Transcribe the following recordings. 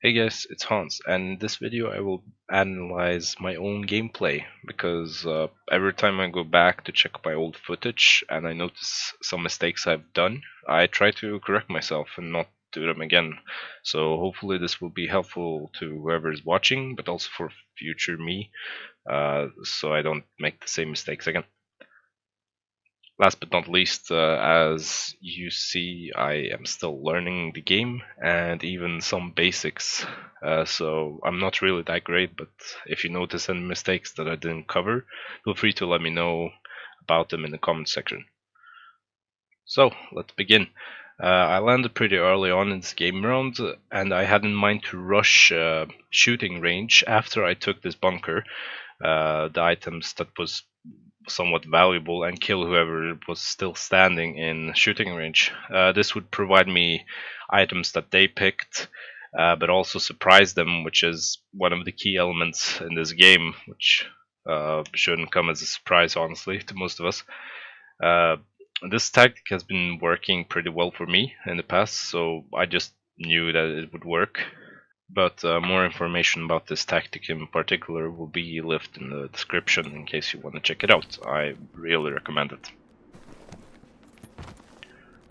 Hey guys, it's Hans, and in this video I will analyze my own gameplay because every time I go back to check my old footage and I notice some mistakes I've done, I try to correct myself and not do them again. So hopefully this will be helpful to whoever is watching, but also for future me, so I don't make the same mistakes again. Last but not least, as you see, I am still learning the game and even some basics. So I'm not really that great, but if you notice any mistakes that I didn't cover, feel free to let me know about them in the comment section. So let's begin. I landed pretty early on in this game round, and I had in mind to rush shooting range after I took this bunker. The items that was somewhat valuable and kill whoever was still standing in shooting range. This would provide me items that they picked, but also surprise them, which is one of the key elements in this game, which shouldn't come as a surprise, honestly, to most of us. This tactic has been working pretty well for me in the past, so I just knew that it would work. But more information about this tactic in particular will be left in the description in case you want to check it out. I really recommend it.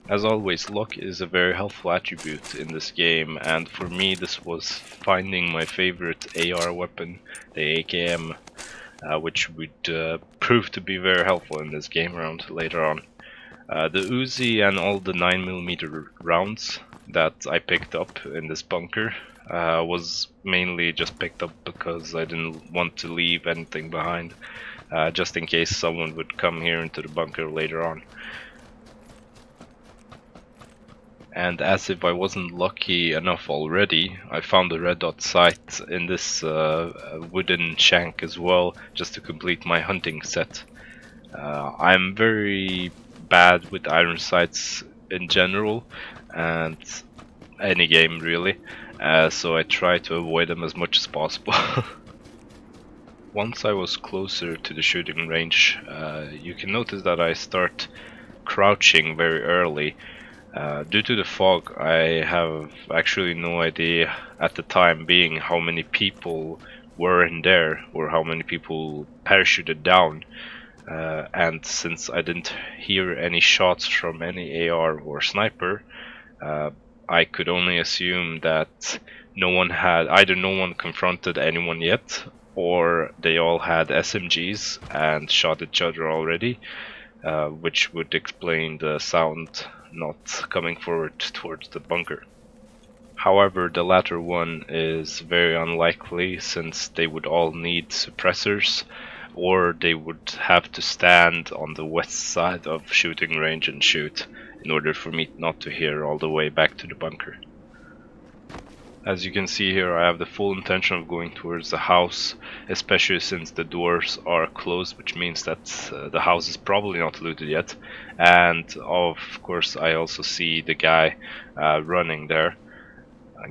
As always, luck is a very helpful attribute in this game, and for me this was finding my favorite AR weapon, the AKM, which would prove to be very helpful in this game round later on. The Uzi and all the 9mm rounds that I picked up in this bunker was mainly just picked up because I didn't want to leave anything behind, just in case someone would come here into the bunker later on. And as if I wasn't lucky enough already, I found a red dot sight in this wooden shank as well, just to complete my hunting set. I'm very bad with iron sights in general, and any game really, so I try to avoid them as much as possible. Once I was closer to the shooting range, you can notice that I start crouching very early. Due to the fog, I have actually no idea at the time being how many people were in there or how many people parachuted down. And since I didn't hear any shots from any AR or sniper, I could only assume that either no one confronted anyone yet, or they all had SMGs and shot each other already, which would explain the sound not coming forward towards the bunker. However, the latter one is very unlikely since they would all need suppressors, or they would have to stand on the west side of shooting range and shoot in order for me not to hear all the way back to the bunker. As you can see here, I have the full intention of going towards the house, especially since the doors are closed, which means that the house is probably not looted yet. And of course I also see the guy running there.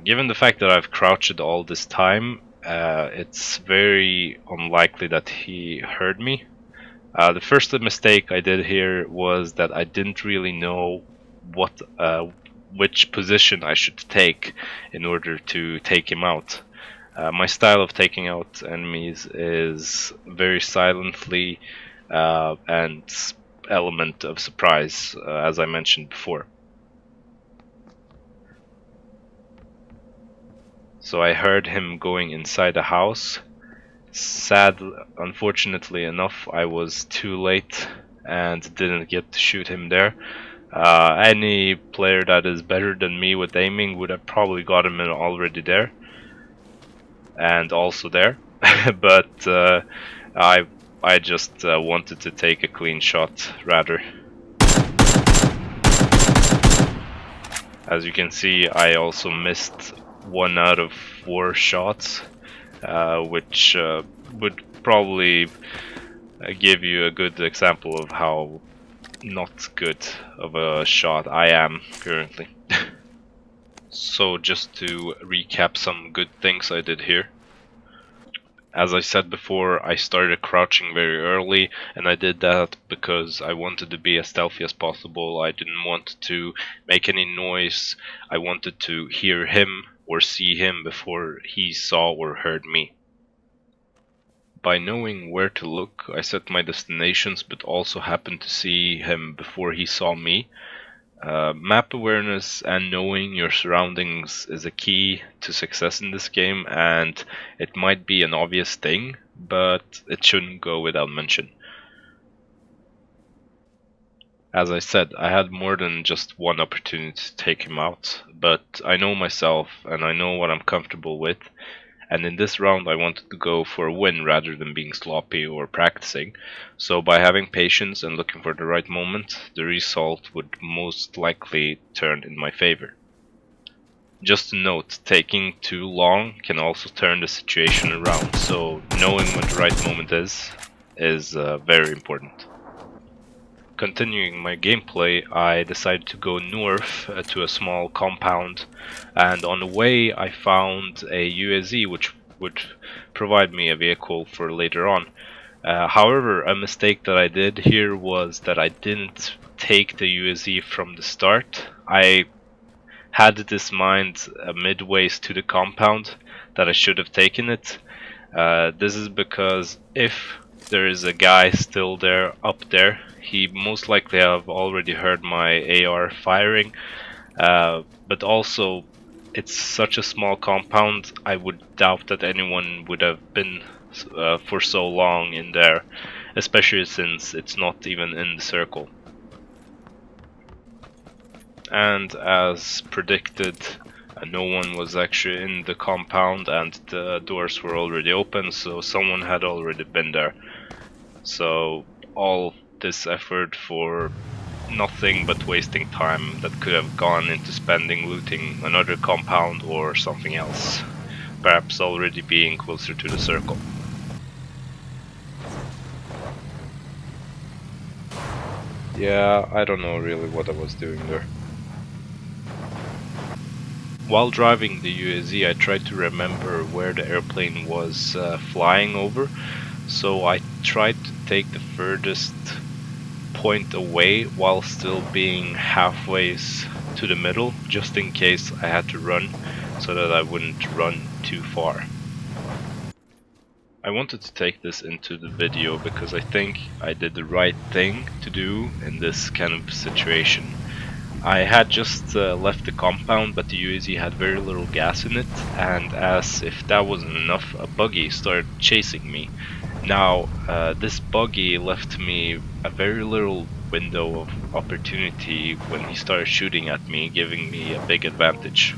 Given the fact that I've crouched all this time, it's very unlikely that he heard me. The first mistake I did here was that I didn't really know which position I should take in order to take him out. My style of taking out enemies is very silently and element of surprise, as I mentioned before. So I heard him going inside the house. Unfortunately enough, I was too late and didn't get to shoot him there. Any player that is better than me with aiming would have probably got him in already there, and also there. But I just wanted to take a clean shot rather. As you can see, I also missed 1 out of 4 shots, which would probably give you a good example of how not good of a shot I am currently. So just to recap some good things I did here. As I said before, I started crouching very early, and I did that because I wanted to be as stealthy as possible. I didn't want to make any noise. I wanted to hear him or see him before he saw or heard me. By knowing where to look, I set my destinations but also happened to see him before he saw me. Map awareness and knowing your surroundings is a key to success in this game, and it might be an obvious thing, but it shouldn't go without mention. As I said, I had more than just one opportunity to take him out, but I know myself and I know what I'm comfortable with, and in this round I wanted to go for a win rather than being sloppy or practicing, so by having patience and looking for the right moment, the result would most likely turn in my favor. Just a note, taking too long can also turn the situation around, so knowing when the right moment is very important. Continuing my gameplay, I decided to go north to a small compound, and on the way I found a UAZ which would provide me a vehicle for later on. However, a mistake that I did here was that I didn't take the UAZ from the start. I had this mind midways to the compound that I should have taken it. This is because if there is a guy still there up there, he most likely have already heard my AR firing, but also it's such a small compound, I would doubt that anyone would have been for so long in there, especially since it's not even in the circle. And as predicted, no one was actually in the compound and the doors were already open, so someone had already been there. So all this effort for nothing but wasting time that could have gone into spending looting another compound or something else, perhaps already being closer to the circle. Yeah, I don't know really what I was doing there. While driving the UAZ, I tried to remember where the airplane was flying over, so I tried to take the furthest point away while still being halfway to the middle, just in case I had to run, so that I wouldn't run too far. I wanted to take this into the video because I think I did the right thing to do in this kind of situation. I had just left the compound, but the UAZ had very little gas in it, and as if that wasn't enough, a buggy started chasing me. Now, this buggy left me a very little window of opportunity when he started shooting at me, giving me a big advantage.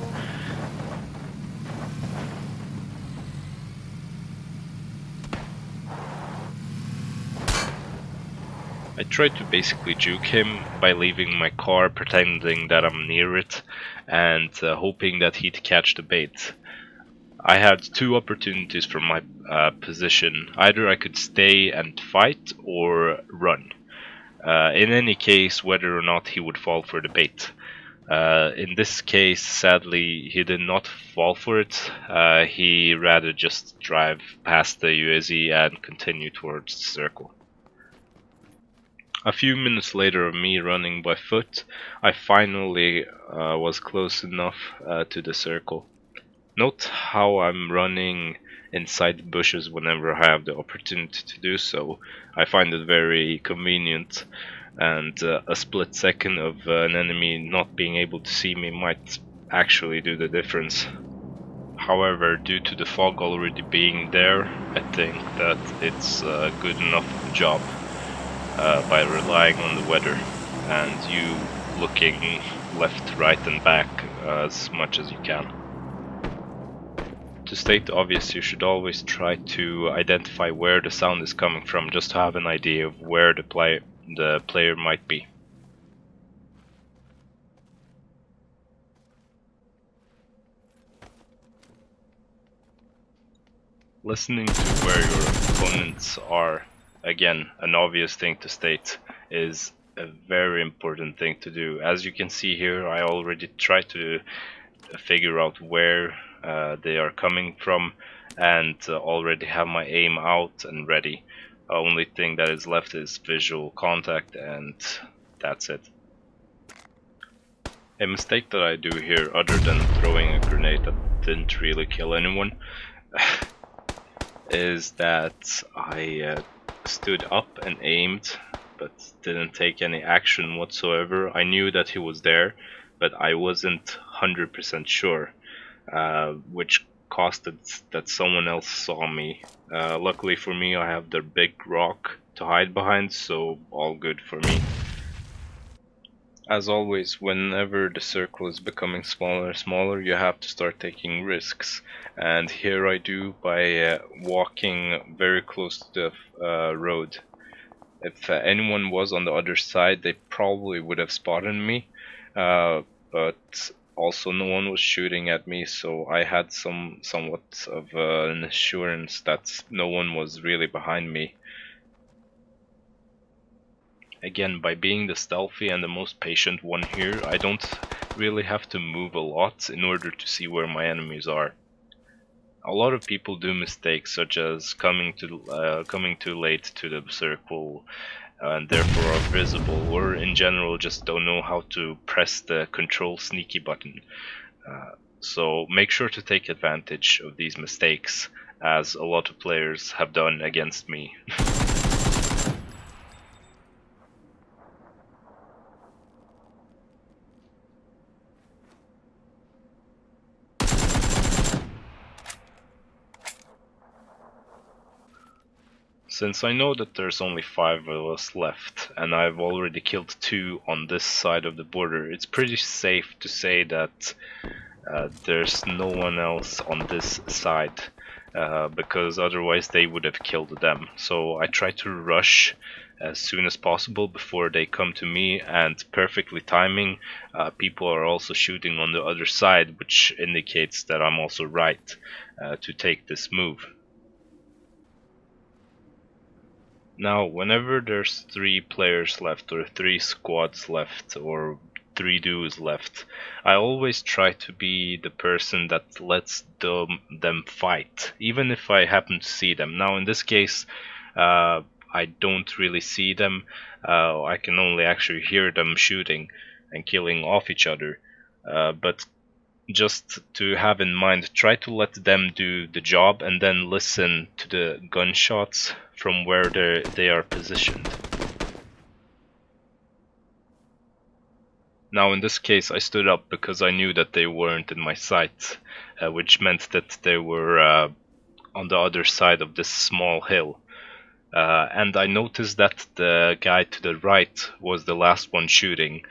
I tried to basically juke him by leaving my car, pretending that I'm near it, and hoping that he'd catch the bait. I had two opportunities from my position. Either I could stay and fight or run. In any case, whether or not he would fall for the bait. In this case, sadly, he did not fall for it. He rather just drive past the UAZ and continue towards the circle. A few minutes later of me running by foot, I finally was close enough to the circle. Note how I'm running inside the bushes whenever I have the opportunity to do so. I find it very convenient, and a split second of an enemy not being able to see me might actually do the difference. However, due to the fog already being there, I think that it's a good enough job. By relying on the weather and you looking left, right and back as much as you can. To state the obvious, you should always try to identify where the sound is coming from, just to have an idea of where the player might be. Listening to where your opponents are, again, an obvious thing to state, is a very important thing to do. As you can see here, I already tried to figure out where they are coming from and already have my aim out and ready. The only thing that is left is visual contact, and that's it. A mistake that I do here, other than throwing a grenade at didn't really kill anyone is that I stood up and aimed, but didn't take any action whatsoever. I knew that he was there, but I wasn't 100% sure, which costed that someone else saw me. Luckily for me, I have the big rock to hide behind, so all good for me. As always, whenever the circle is becoming smaller and smaller, you have to start taking risks. And here I do by walking very close to the road. If anyone was on the other side, they probably would have spotted me, but also no one was shooting at me, so I had somewhat of an assurance that no one was really behind me. Again, by being the stealthy and the most patient one here, I don't really have to move a lot in order to see where my enemies are. A lot of people do mistakes such as coming too late to the circle and therefore are visible, or in general just don't know how to press the control sneaky button. So make sure to take advantage of these mistakes, as a lot of players have done against me. Since I know that there's only 5 of us left, and I've already killed 2 on this side of the border, it's pretty safe to say that there's no one else on this side, because otherwise they would have killed them. So I try to rush as soon as possible before they come to me, and perfectly timing, people are also shooting on the other side, which indicates that I'm also right to take this move. Now, whenever there's 3 players left, or 3 squads left, or 3 duos left, I always try to be the person that lets them fight, even if I happen to see them. Now, in this case, I don't really see them. I can only actually hear them shooting and killing off each other. But just to have in mind, try to let them do the job and then listen to the gunshots from where they are positioned. Now in this case I stood up because I knew that they weren't in my sight, which meant that they were on the other side of this small hill. And I noticed that the guy to the right was the last one shooting,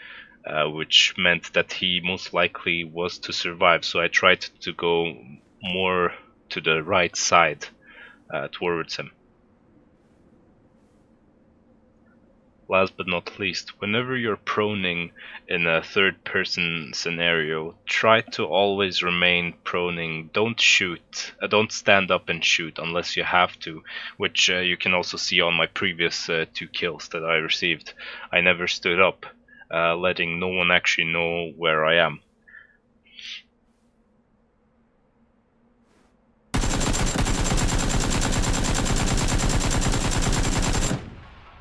which meant that he most likely was to survive, so I tried to go more to the right side towards him. Last but not least, whenever you're proning in a third-person scenario, try to always remain proning. Don't shoot, don't stand up and shoot unless you have to, which you can also see on my previous 2 kills that I received. I never stood up, letting no one actually know where I am.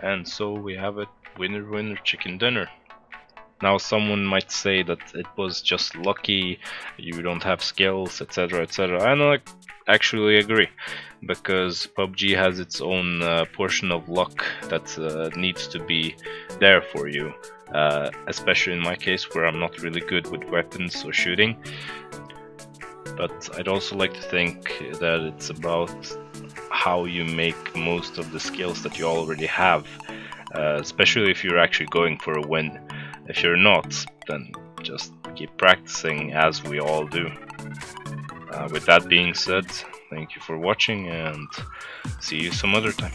And so we have it, winner winner chicken dinner. Now someone might say that it was just lucky, you don't have skills, etc, etc. And I actually agree, because PUBG has its own portion of luck that needs to be there for you. Especially in my case, where I'm not really good with weapons or shooting. But I'd also like to think that it's about how you make most of the skills that you already have, especially if you're actually going for a win. If you're not, then just keep practicing, as we all do. With that being said, thank you for watching, and see you some other time.